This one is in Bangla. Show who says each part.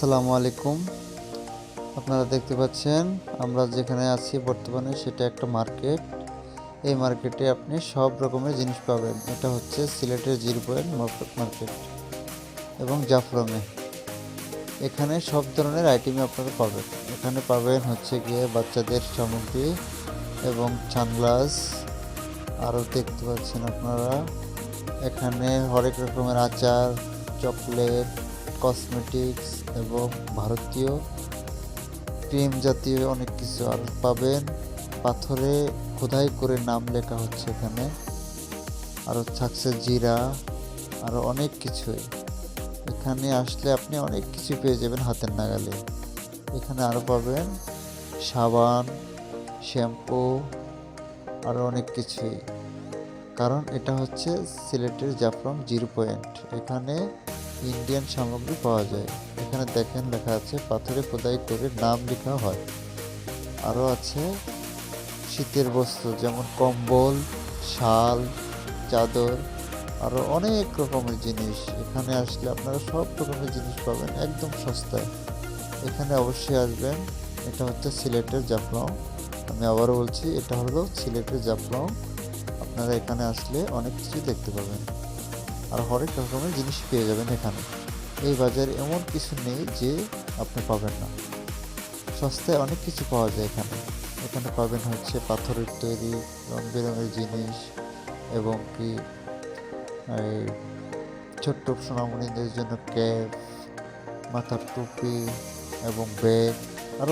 Speaker 1: আসসালামু আলাইকুম। আপনারা দেখতে পাচ্ছেন আমরা যেখানে আছি বর্তমানে সেটা একটা মার্কেট। এই মার্কেটে আপনি সব রকমের জিনিস পাবেন। এটা হচ্ছে সিলেটের জিরোপয়েন্ট মার্কেট এবং জাফলংয়ে। এখানে সব ধরনের আইটেমই আপনারা পাবেন। এখানে পাবেন হচ্ছে গিয়ে বাচ্চাদের সামগ্রী এবং সানগ্লাস। আরও দেখতে পাচ্ছেন আপনারা এখানে হরেক রকমের আচার, চকলেট, কসমেটিক্স এবং ভারতীয় ক্রিম জাতীয় অনেক কিছু আর পাবেন। পাথরে খোদাই করে নাম লেখা হচ্ছে এখানে। আরও থাকছে জিরা, আরও অনেক কিছুই। এখানে আসলে আপনি অনেক কিছু পেয়ে যাবেন হাতের নাগালে। এখানে আরও পাবেন সাবান, শ্যাম্পু, আরও অনেক কিছুই। কারণ এটা হচ্ছে সিলেটের জাফলং জিরোপয়েন্ট। এখানে ইন্ডিয়ান সামগ্রী পাওয়া যায়। এখানে দেখেন লেখা আছে পাথরে খোদাই করে নাম লেখা হয়। আরও আছে শীতের বস্ত্র যেমন কম্বল, শাল, চাদর, আরও অনেক রকমের জিনিস। এখানে আসলে আপনারা সব রকমের জিনিস পাবেন একদম সস্তায়। এখানে অবশ্যই আসবেন। এটা হচ্ছে সিলেটের জাফলং। আমি আবারও বলছি, এটা হলো সিলেটের জাফলং। আপনারা এখানে আসলে অনেক কিছু দেখতে পাবেন আর হরেক রকমের জিনিস পেয়ে যাবেন এখানে। এই বাজারে এমন কিছু নেই যে আপনি পাবেন না। সস্তায় অনেক কিছু পাওয়া যায় এখানে। এখানে পাবেন হচ্ছে পাথরের তৈরি রং বেরঙের জিনিস এবং কি এই ছোট্ট সোনামণিদের জন্য ক্যাপ, মাথার টুপি এবং ব্যাগ।